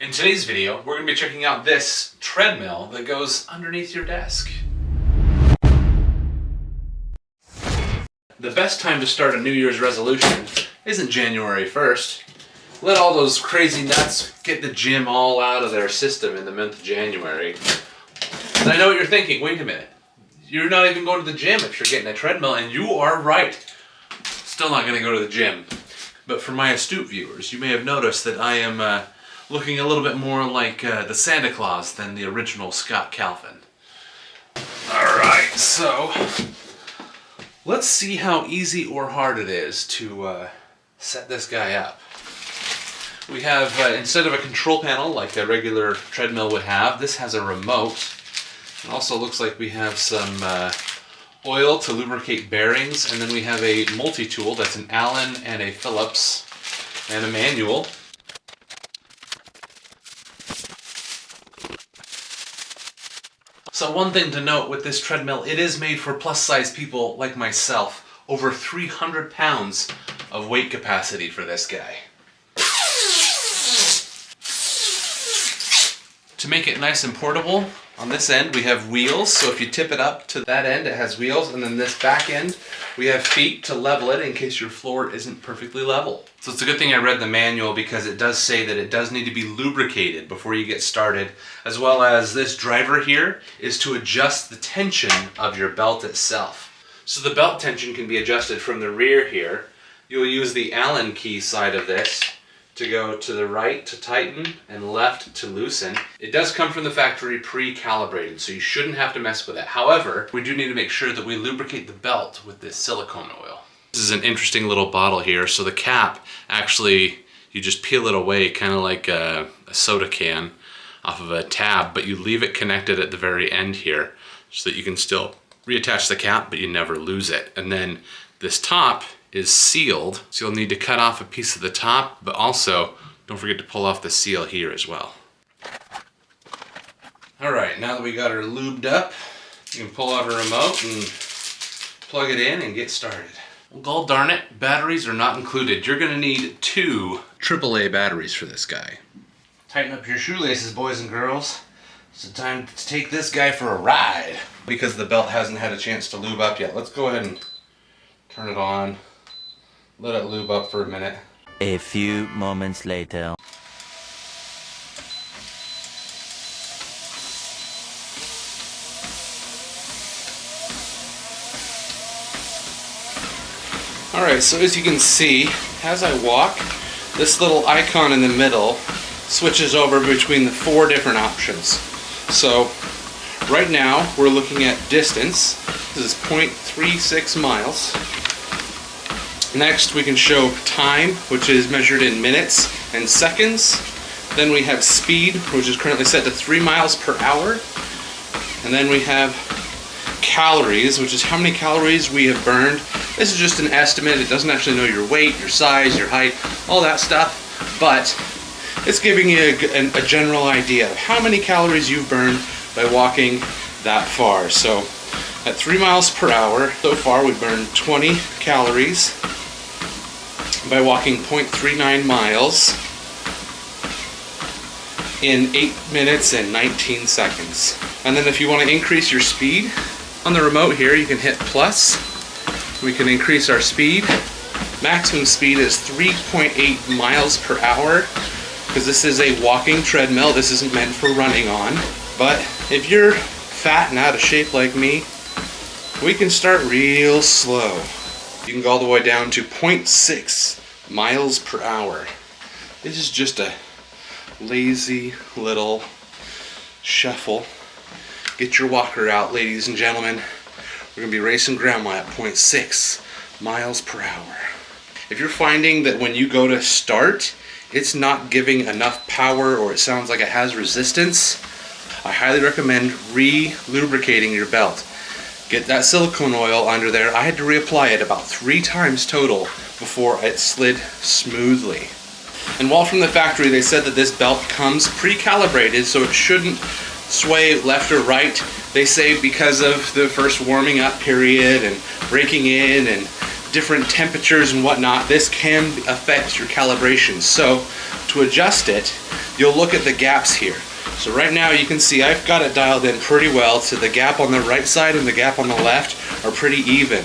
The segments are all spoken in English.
In today's video, we're going to be checking out this treadmill that goes underneath your desk. The best time to start a New Year's resolution isn't January 1st. Let all those crazy nuts get the gym all out of their system in the month of January. And I know what you're thinking, wait a minute. You're not even going to the gym if you're getting a treadmill, and you are right. Still not going to go to the gym. But for my astute viewers, you may have noticed that I am looking a little bit more like the Santa Claus than the original Scott Calvin. Alright, so let's see how easy or hard it is to set this guy up. We have, instead of a control panel like a regular treadmill would have, this has a remote. It also looks like we have some oil to lubricate bearings, and then we have a multi-tool that's an Allen and a Phillips and a manual. So one thing to note with this treadmill, it is made for plus-size people like myself. Over 300 pounds of weight capacity for this guy. To make it nice and portable, on this end we have wheels, so if you tip it up to that end it has wheels, and then this back end we have feet to level it in case your floor isn't perfectly level. So it's a good thing I read the manual, because it does say that it does need to be lubricated before you get started, as well as this driver here is to adjust the tension of your belt itself. So the belt tension can be adjusted from the rear here. You'll use the Allen key side of this to go to the right to tighten and left to loosen. It does come from the factory pre-calibrated, so you shouldn't have to mess with it. However, we do need to make sure that we lubricate the belt with this silicone oil. This is an interesting little bottle here. So the cap, actually, you just peel it away, kind of like a soda can off of a tab, but you leave it connected at the very end here so that you can still reattach the cap, but you never lose it. And then this top is sealed, so you'll need to cut off a piece of the top, but also don't forget to pull off the seal here as well. Alright, now that we got her lubed up, you can pull out a remote and plug it in and get started. Well, gol darn it, batteries are not included. You're going to need 2 AAA batteries for this guy. Tighten up your shoelaces, boys and girls. It's time to take this guy for a ride. Because the belt hasn't had a chance to lube up yet, let's go ahead and turn it on. Let it lube up for a minute. A few moments later. Alright, so as you can see, as I walk, this little icon in the middle switches over between the 4 different options. So, right now we're looking at distance. This is 0.36 miles. Next we can show time, which is measured in minutes and seconds. Then we have speed, which is currently set to 3 miles per hour. And then we have calories, which is how many calories we have burned. This is just an estimate. It doesn't actually know your weight, your size, your height, all that stuff. But it's giving you a general idea of how many calories you've burned by walking that far. So at 3 miles per hour, so far we've burned 20 calories by walking 0.39 miles in 8 minutes and 19 seconds. And then if you want to increase your speed, on the remote here you can hit plus. We can increase our speed. Maximum speed is 3.8 miles per hour, because this is a walking treadmill. This isn't meant for running on. But if you're fat and out of shape like me, we can start real slow. You can go all the way down to 0.6 miles per hour. This is just a lazy little shuffle. Get your walker out, ladies and gentlemen. We're going to be racing grandma at 0.6 miles per hour. If you're finding that when you go to start, it's not giving enough power, or it sounds like it has resistance, I highly recommend re-lubricating your belt. Get that silicone oil under there. I had to reapply it about 3 times total before it slid smoothly. And while from the factory they said that this belt comes pre-calibrated, so it shouldn't sway left or right, they say because of the first warming up period and breaking in and different temperatures and whatnot, this can affect your calibration. So to adjust it, you'll look at the gaps here. So right now you can see I've got it dialed in pretty well, so the gap on the right side and the gap on the left are pretty even.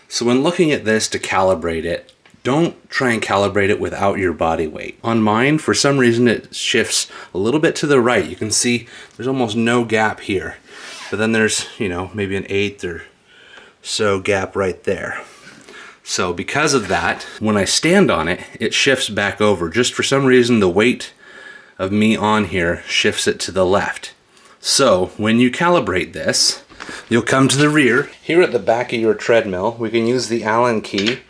So when looking at this to calibrate it, don't try and calibrate it without your body weight. On mine, for some reason, it shifts a little bit to the right. You can see there's almost no gap here. But then there's, you know, maybe an 1/8 or so gap right there. So because of that, when I stand on it, it shifts back over. Just for some reason, the weight of me on here shifts it to the left. So when you calibrate this, you'll come to the rear. Here at the back of your treadmill, we can use the Allen key,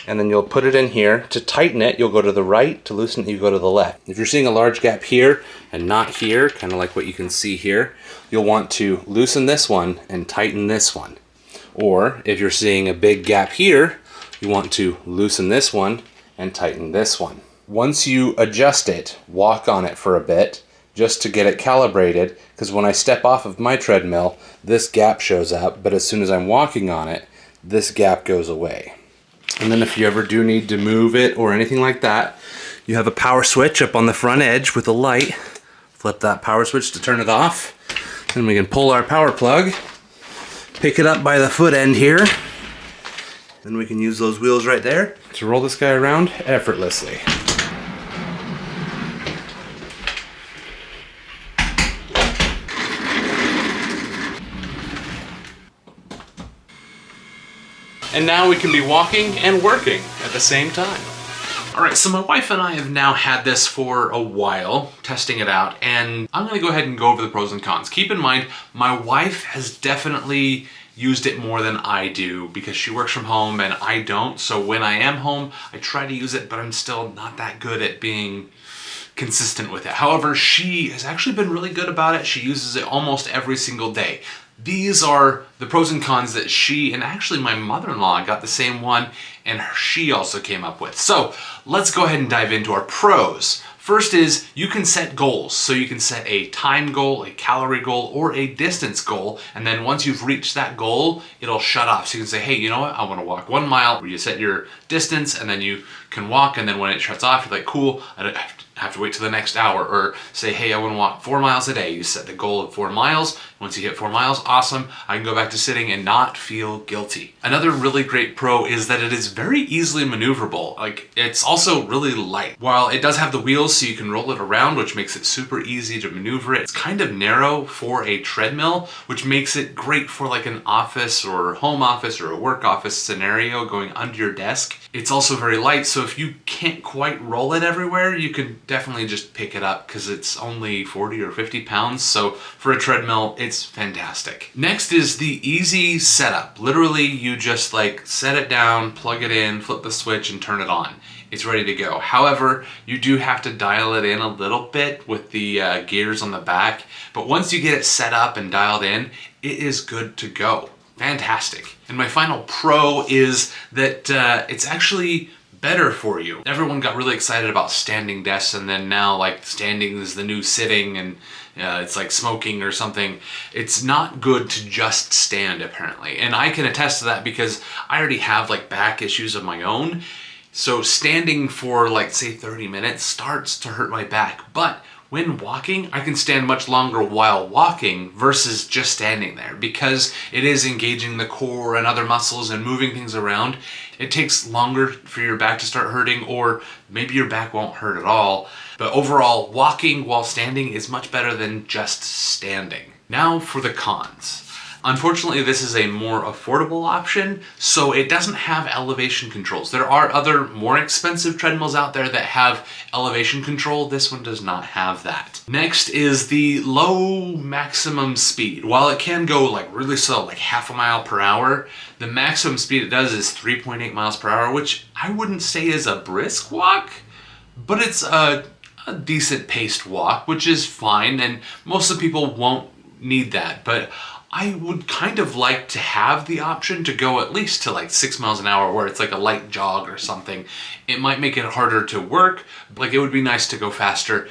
and then you'll put it in here. To tighten it, you'll go to the right. To loosen it, you go to the left. If you're seeing a large gap here and not here, kind of like what you can see here, you'll want to loosen this one and tighten this one. Or if you're seeing a big gap here, you want to loosen this one and tighten this one. Once you adjust it, walk on it for a bit just to get it calibrated, because when I step off of my treadmill, this gap shows up, but as soon as I'm walking on it, this gap goes away. And then if you ever do need to move it or anything like that, you have a power switch up on the front edge with a light. Flip that power switch to turn it off. Then we can pull our power plug, pick it up by the foot end here. Then we can use those wheels right there to roll this guy around effortlessly. And now we can be walking and working at the same time. All right, so my wife and I have now had this for a while, testing it out, and I'm gonna go ahead and go over the pros and cons. Keep in mind, my wife has definitely used it more than I do because she works from home and I don't. So when I am home, I try to use it, but I'm still not that good at being consistent with it. However, she has actually been really good about it. She uses it almost every single day. These are the pros and cons that she, and actually my mother-in-law got the same one, and she also came up with. So let's go ahead and dive into our pros. First is you can set goals. So you can set a time goal, a calorie goal, or a distance goal. And then once you've reached that goal, it'll shut off. So you can say, hey, you know what? I want to walk 1 mile, where you set your distance and then you can walk. And then when it shuts off, you're like, cool, I don't have to wait till the next hour. Or say, hey, I want to walk 4 miles a day. You set the goal of 4 miles. Once you hit 4 miles, awesome. I can go back to sitting and not feel guilty. Another really great pro is that it is very easily maneuverable. Like, it's also really light. While it does have the wheels so you can roll it around, which makes it super easy to maneuver it, it's kind of narrow for a treadmill, which makes it great for like an office or home office or a work office scenario going under your desk. It's also very light, so if you can't quite roll it everywhere, you can definitely just pick it up because it's only 40 or 50 pounds. So for a treadmill, it's fantastic. Next is the easy setup. Literally, you just like set it down, plug it in, flip the switch, and turn it on. It's ready to go. However, you do have to dial it in a little bit with the gears on the back. But once you get it set up and dialed in, it is good to go. Fantastic. And my final pro is that it's actually better for you. Everyone got really excited about standing desks, and then now like standing is the new sitting, and it's like smoking or something. It's not good to just stand, apparently. And I can attest to that because I already have like back issues of my own. So standing for like say 30 minutes starts to hurt my back. But when walking, I can stand much longer while walking versus just standing there, because it is engaging the core and other muscles and moving things around. It takes longer for your back to start hurting, or maybe your back won't hurt at all. But overall, walking while standing is much better than just standing. Now for the cons. Unfortunately, this is a more affordable option, so it doesn't have elevation controls. There are other more expensive treadmills out there that have elevation control. This one does not have that. Next is the low maximum speed. While it can go like really slow, like 0.5 mile per hour, the maximum speed it does is 3.8 miles per hour, which I wouldn't say is a brisk walk, but it's a decent paced walk, which is fine, and most of the people won't need that. But I would kind of like to have the option to go at least to like 6 miles an hour, where it's like a light jog or something. It might make it harder to work. Like, it would be nice to go faster.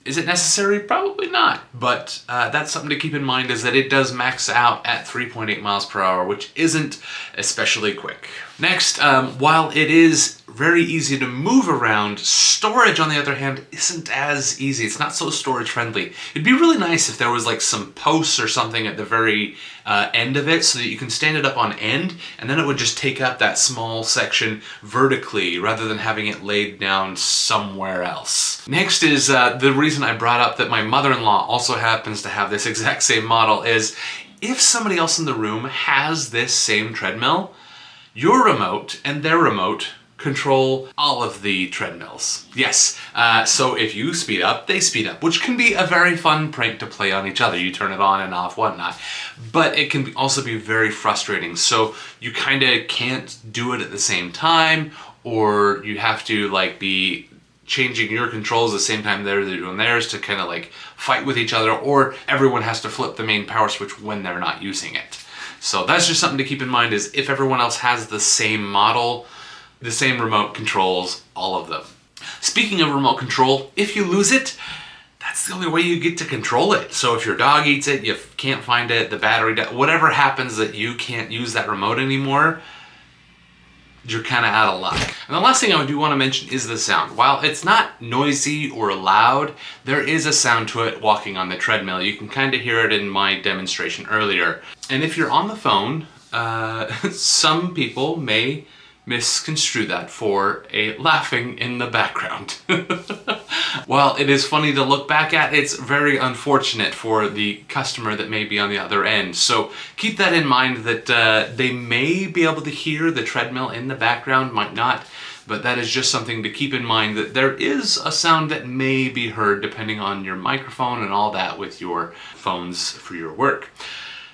Is it necessary? Probably not, but that's something to keep in mind, is that it does max out at 3.8 miles per hour, which isn't especially quick. Next, while it is very easy to move around, storage, on the other hand, isn't as easy. It's not so storage friendly. It'd be really nice if there was like some posts or something at the very end of it so that you can stand it up on end, and then it would just take up that small section vertically rather than having it laid down somewhere else. Next is the reason I brought up that my mother-in-law also happens to have this exact same model is, if somebody else in the room has this same treadmill, your remote and their remote control all of the treadmills. Yes, so if you speed up, they speed up, which can be a very fun prank to play on each other. You turn it on and off, whatnot. But it can also be very frustrating. So you kind of can't do it at the same time, or you have to like be changing your controls at the same time they're doing theirs to kind of like fight with each other, or everyone has to flip the main power switch when they're not using it. So that's just something to keep in mind, is if everyone else has the same model, the same remote controls all of them. Speaking of remote control, if you lose it, that's the only way you get to control it. So if your dog eats it, you can't find it, the battery, whatever happens that you can't use that remote anymore, you're kind of out of luck. And the last thing I do want to mention is the sound. While it's not noisy or loud, there is a sound to it walking on the treadmill. You can kind of hear it in my demonstration earlier. And if you're on the phone, some people may misconstrue that for a laughing in the background. While it is funny to look back at, it's very unfortunate for the customer that may be on the other end. So keep that in mind, that they may be able to hear the treadmill in the background, might not, but that is just something to keep in mind, that there is a sound that may be heard depending on your microphone and all that with your phones for your work.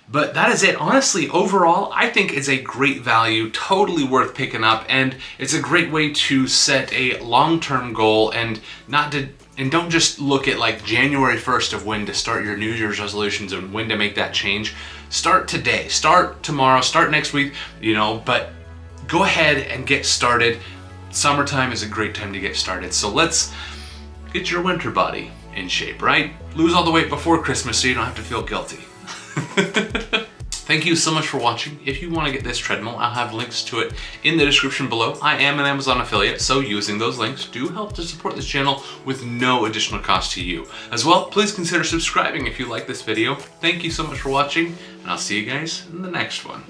But that is it. Honestly, overall, I think it's a great value, totally worth picking up, and it's a great way to set a long-term goal and don't just look at like January 1st of when to start your New Year's resolutions and when to make that change. Start today, start tomorrow, start next week, but go ahead and get started. Summertime is a great time to get started. So let's get your winter body in shape, right? Lose all the weight before Christmas so you don't have to feel guilty. Thank you so much for watching. If you want to get this treadmill, I'll have links to it in the description below. I am an Amazon affiliate, so using those links do help to support this channel with no additional cost to you. As well, please consider subscribing if you like this video. Thank you so much for watching, and I'll see you guys in the next one.